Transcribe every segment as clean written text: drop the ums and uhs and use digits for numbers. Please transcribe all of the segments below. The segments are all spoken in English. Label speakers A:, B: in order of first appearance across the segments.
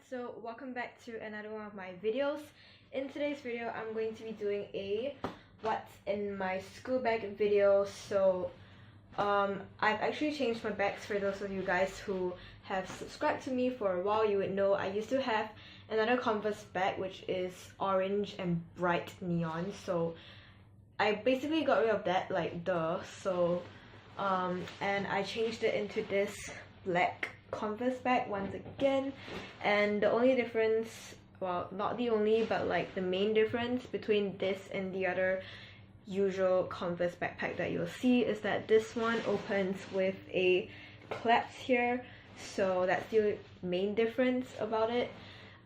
A: So welcome back to another one of my videos. In today's video, I'm going to be doing a what's in my school bag video. So I've actually changed my bags. For those of you guys who have subscribed to me for a while, you would know I used to have another Converse bag which is orange and bright neon. So I basically got rid of that, and I changed it into this black Converse bag once again. And the only difference, well, not the only, but like the main difference between this and the other usual Converse backpack that you'll see is that this one opens with a clasp here. So that's the main difference about it.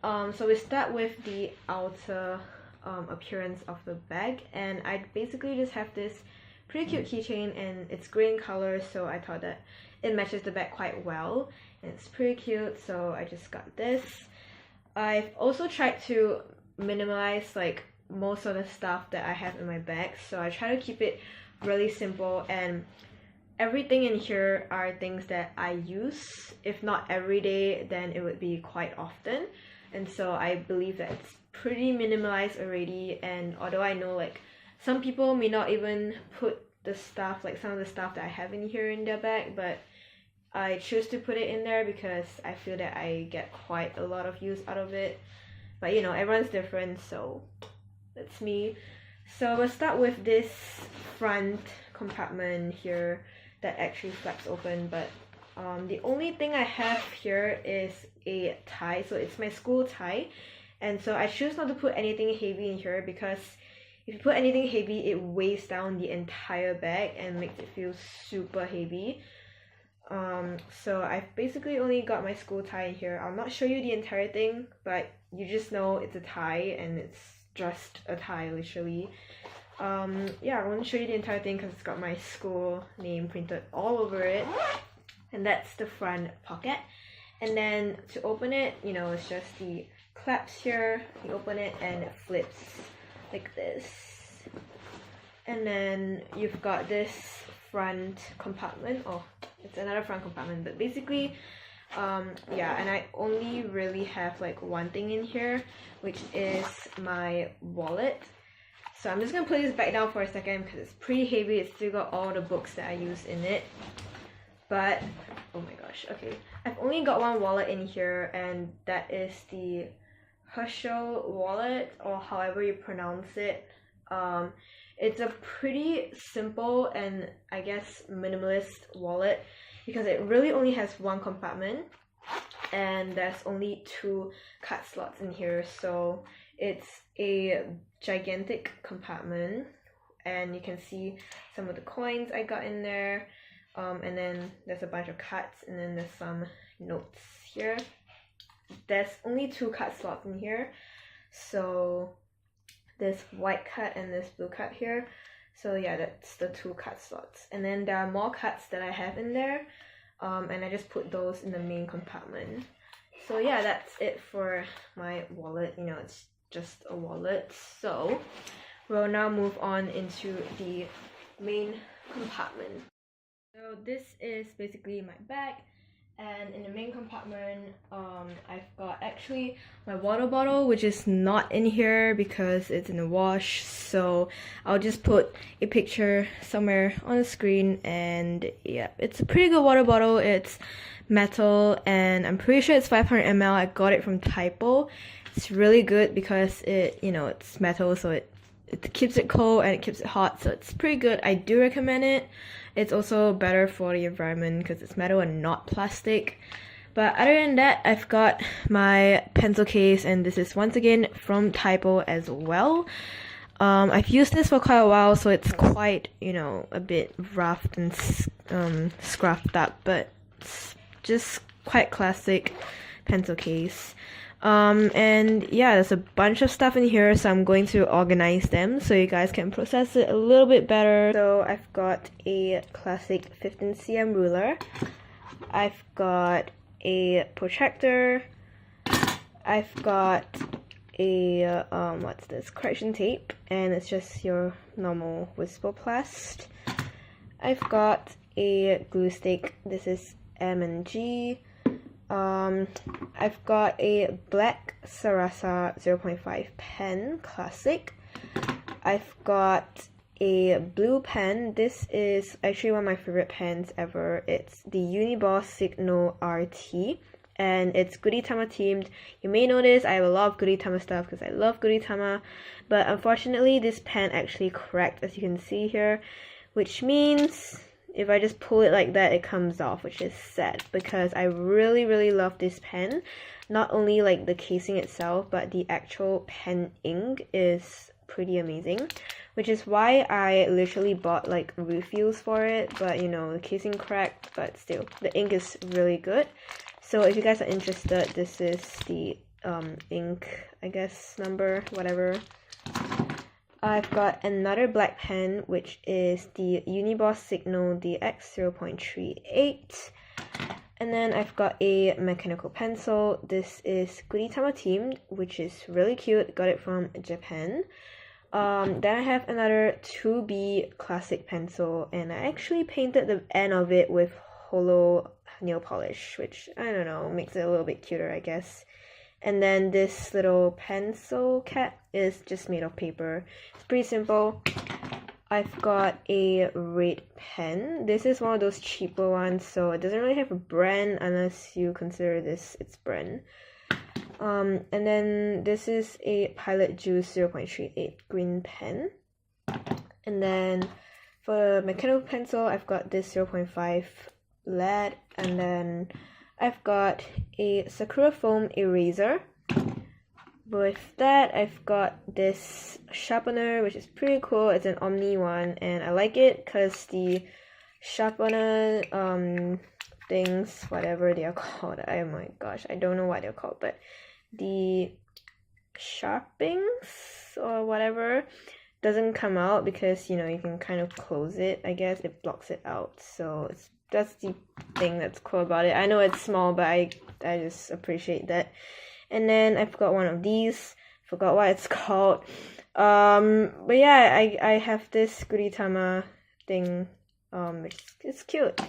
A: So we start with the outer appearance of the bag, and I basically just have this pretty cute keychain, and it's green color, so I thought that it matches the bag quite well, and it's pretty cute, so I just got this. I've also tried to minimalize like most of the stuff that I have in my bag, so I try to keep it really simple, and everything in here are things that I use. If not every day, then it would be quite often, and so I believe that it's pretty minimalized already. And although I know like some people may not even put the stuff, like some of the stuff that I have in here in their bag, but I choose to put it in there because I feel that I get quite a lot of use out of it. But you know, everyone's different, so that's me. So we'll start with this front compartment here that actually flaps open, but the only thing I have here is a tie. So it's my school tie, and so I choose not to put anything heavy in here because if you put anything heavy, it weighs down the entire bag and makes it feel super heavy. So I've basically only got my school tie in here. I'll not show you the entire thing, but you just know it's a tie, and it's just a tie literally. Yeah, I won't show you the entire thing because it's got my school name printed all over it, and that's the front pocket. And then to open it, you know, it's just the clasps here. You open it and it flips like this, and then you've got this front compartment. Oh, it's another front compartment, but basically yeah, and I only really have like one thing in here, which is my wallet. So I'm just gonna put this back down for a second because it's pretty heavy. It's still got all the books that I use in it, but oh my gosh, okay, I've only got one wallet in here, and that is the Herschel wallet, or however you pronounce it. It's a pretty simple and I guess minimalist wallet because it really only has one compartment, and there's only 2 card slots in here. So it's a gigantic compartment, and you can see some of the coins I got in there, and then there's a bunch of cards, and then there's some notes here. There's only 2 card slots in here, so this white card and this blue card here. So yeah, that's the 2 card slots, and then there are more cards that I have in there, and I just put those in the main compartment. So yeah, that's it for my wallet. You know, it's just a wallet. So we'll now move on into the main compartment. So this is basically my bag, and in the main compartment I've got actually my water bottle, which is not in here because it's in the wash, so I'll just put a picture somewhere on the screen. And yeah, it's a pretty good water bottle. It's metal, and I'm pretty sure it's 500 ml. I got it from Typo. It's really good because it, you know, it's metal, so it keeps it cold and it keeps it hot, so it's pretty good. I do recommend it. It's also better for the environment because it's metal and not plastic. But other than that, I've got my pencil case, and this is once again from Typo as well. I've used this for quite a while, so it's quite, you know, a bit roughed and scruffed up, but it's just quite classic pencil case. And yeah, there's a bunch of stuff in here, so I'm going to organize them so you guys can process it a little bit better. So I've got a classic 15cm ruler, I've got a protractor, I've got a what's this, correction tape, and it's just your normal Whisperplast. I've got a glue stick. This is M&G. I've got a black Sarasa 0.5 pen, classic. I've got a blue pen. This is actually one of my favorite pens ever. It's the Uniboss Signal RT, and it's Gudetama themed. You may notice I have a lot of Gudetama stuff because I love Gudetama, but unfortunately this pen actually cracked, as you can see here, which means if I just pull it like that, it comes off, which is sad because I really love this pen. Not only like the casing itself, but the actual pen ink is pretty amazing, which is why I literally bought like refills for it, but you know, the casing cracked, but still, the ink is really good. So if you guys are interested, this is the ink, I guess, number, whatever. I've got another black pen, which is the Uniboss Signal DX 0.38. And then I've got a mechanical pencil. This is Gudetama themed, which is really cute. Got it from Japan. Then I have another 2B classic pencil, and I actually painted the end of it with holo nail polish, which, I don't know, makes it a little bit cuter, I guess. And then this little pencil cap is just made of paper. It's pretty simple. I've got a red pen. This is one of those cheaper ones, so it doesn't really have a brand unless you consider this its brand. And then this is a Pilot Juice 0.38 green pen. And then for mechanical pencil, I've got this 0.5 lead, and then I've got a Sakura foam eraser. With that, I've got this sharpener, which is pretty cool. It's an Omni one, and I like it because the sharpener things, whatever they are called, oh my gosh, I don't know what they're called, but the sharpings or whatever doesn't come out because, you know, you can kind of close it. I guess it blocks it out, so that's the thing that's cool about it. I know it's small, but I just appreciate that. And then I've got one of these, forgot what it's called. But yeah, I have this Gudetama thing, which is cute.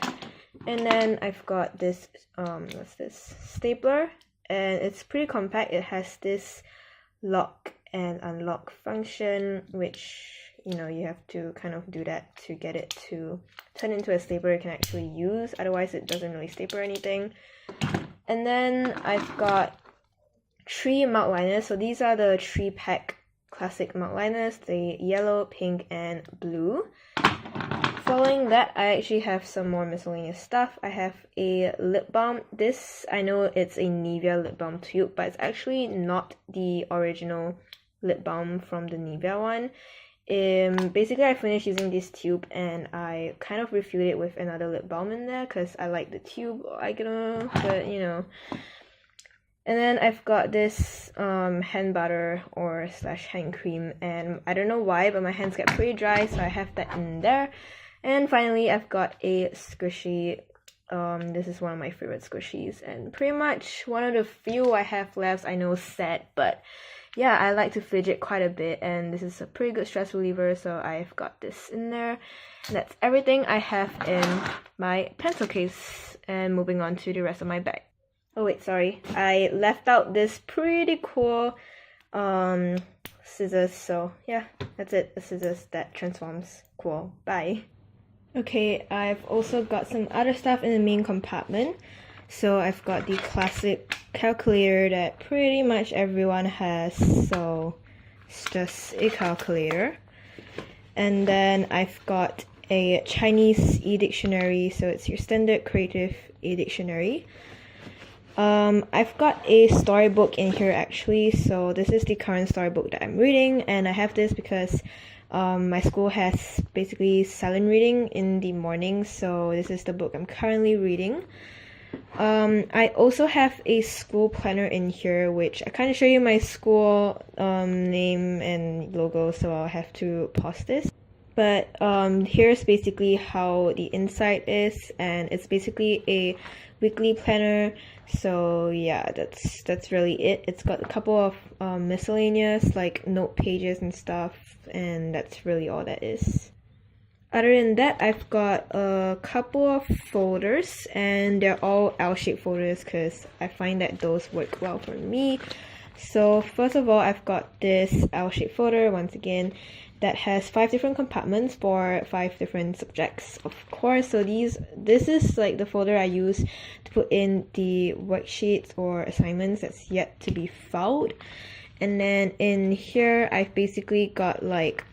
A: And then I've got this, what's this, stapler, and it's pretty compact. It has this lock and unlock function, which, you know, you have to kind of do that to get it to turn into a stapler you can actually use. Otherwise, it doesn't really staple anything. And then I've got 3 mount liners. So these are the 3-pack classic mount liners, the yellow, pink, and blue. Following that, I actually have some more miscellaneous stuff. I have a lip balm. This, I know it's a Nivea lip balm tube, but it's actually not the original lip balm from the Nivea one. Basically, I finished using this tube and I kind of refilled it with another lip balm in there because I like the tube, I don't know, but you know. And then I've got this hand butter or slash hand cream, and I don't know why, but my hands get pretty dry, so I have that in there. And finally, I've got a squishy. This is one of my favorite squishies, and pretty much one of the few I have left. I know, sad, but yeah, I like to fidget quite a bit, and this is a pretty good stress reliever, so I've got this in there. And that's everything I have in my pencil case, and moving on to the rest of my bag. Oh wait, sorry, I left out this pretty cool scissors, so yeah, that's it, the scissors that transforms. Cool, bye. Okay, I've also got some other stuff in the main compartment. So I've got the classic calculator that pretty much everyone has, so it's just a calculator. And then I've got a Chinese e-dictionary, so it's your standard creative e-dictionary. I've got a storybook in here actually, so this is the current storybook that I'm reading, and I have this because my school has basically silent reading in the morning, so this is the book I'm currently reading. I also have a school planner in here, which I kind of show you my school name and logo, so I'll have to pause this. But here's basically how the inside is, and it's basically a weekly planner. So yeah, that's really it. It's got a couple of miscellaneous like note pages and stuff, and that's really all that is. other than that, I've got a couple of folders, and they're all L-shaped folders because I find that those work well for me. So first of all, I've got this L-shaped folder, once again, that has 5 different compartments for 5 different subjects, of course. So this is like the folder I use to put in the worksheets or assignments that's yet to be filed. And then in here, I've basically got like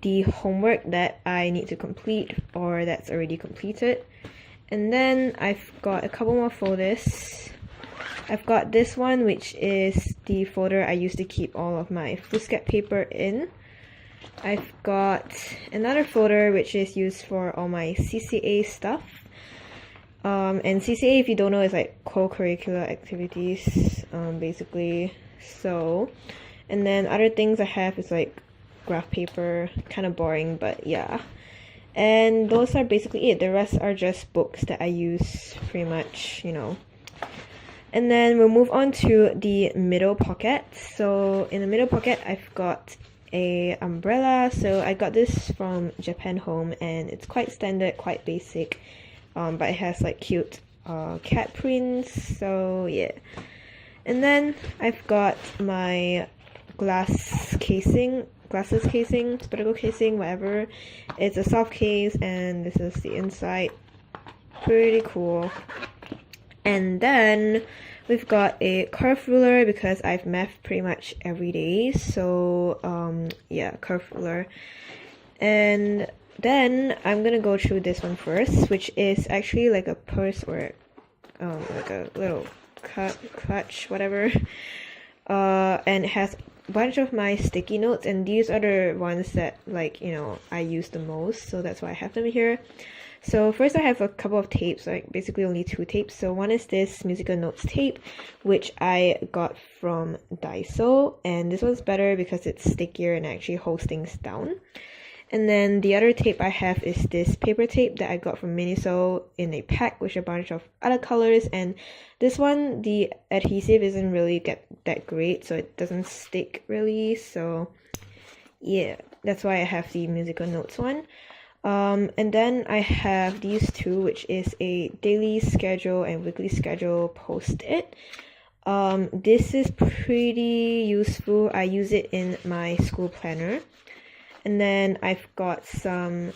A: the homework that I need to complete or that's already completed. And then I've got a couple more folders. I've got this one, which is the folder I used to keep all of my foolscap paper in. I've got another folder which is used for all my CCA stuff. And CCA, if you don't know, is like co-curricular activities, basically. So, and then other things I have is like graph paper, kind of boring, but yeah. And those are basically it. The rest are just books that I use pretty much, you know. And then we'll move on to the middle pocket. So in the middle pocket, I've got a umbrella. So I got this from Japan Home, and it's quite standard, quite basic, but it has like cute cat prints. So yeah. And then I've got my glasses casing, spectacle casing, whatever. It's a soft case, and this is the inside. Pretty cool. And then we've got a curve ruler because I've mathed pretty much every day. So yeah, curve ruler. And then I'm gonna go through this one first, which is actually like a purse or like a little clutch, whatever. And it has a bunch of my sticky notes, and these are the ones that, like, you know, I use the most, so that's why I have them here. So first I have a couple of tapes, like basically only 2 tapes. So one is this musical notes tape, which I got from Daiso, and this one's better because it's stickier and actually holds things down. And then the other tape I have is this paper tape that I got from Miniso in a pack with a bunch of other colors, and this one, the adhesive isn't really that great, so it doesn't stick really. So yeah, that's why I have the musical notes one. And then I have these 2, which is a daily schedule and weekly schedule post-it. This is pretty useful. I use it in my school planner. And then I've got some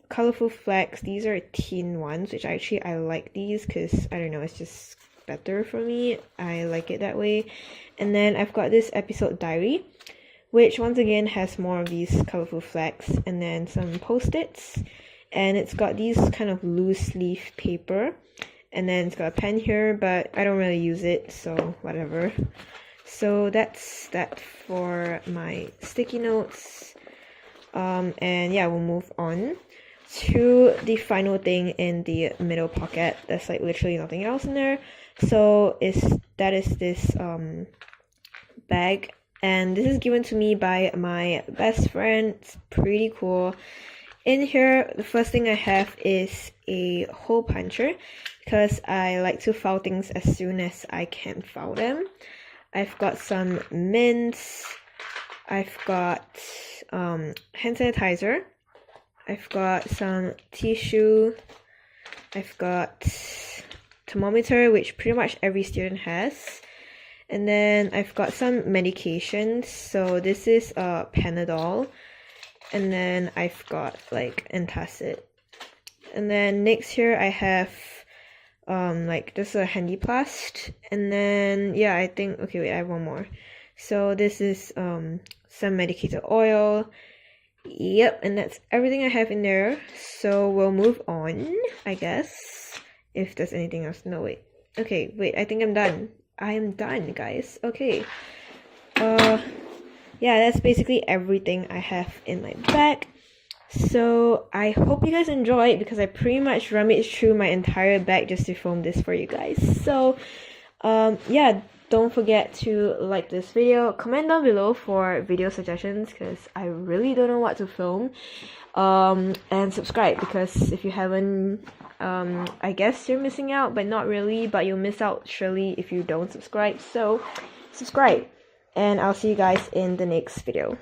A: colorful flags. These are teen ones, which actually I like these because, I don't know, it's just better for me. I like it that way. And then I've got this episode diary, which once again has more of these colorful flags, and then some post-its, and it's got these kind of loose leaf paper, and then it's got a pen here, but I don't really use it, so whatever. So that's that for my sticky notes. And yeah, we'll move on to the final thing in the middle pocket. There's like literally nothing else in there. So that is this bag, and this is given to me by my best friend. It's pretty cool. In here, the first thing I have is a hole puncher because I like to file things as soon as I can file them. I've got some mints. I've got hand sanitizer. I've got some tissue. I've got thermometer, which pretty much every student has. And then I've got some medications. So this is Panadol. And then I've got like antacid. And then next here I have like this is a handy plast. And then yeah, I think, okay, wait, I have one more. So this is some medicated oil. Yep, and that's everything I have in there. So we'll move on, I guess, if there's anything else. No, wait. Okay, wait, I think I'm done. I am done, guys. Okay. Yeah, that's basically everything I have in my bag. So I hope you guys enjoyed, because I pretty much rummaged through my entire bag just to film this for you guys. So yeah, don't forget to like this video, comment down below for video suggestions, because I really don't know what to film, and subscribe, because if you haven't, I guess you're missing out, but not really, but you'll miss out surely if you don't subscribe. So subscribe, and I'll see you guys in the next video.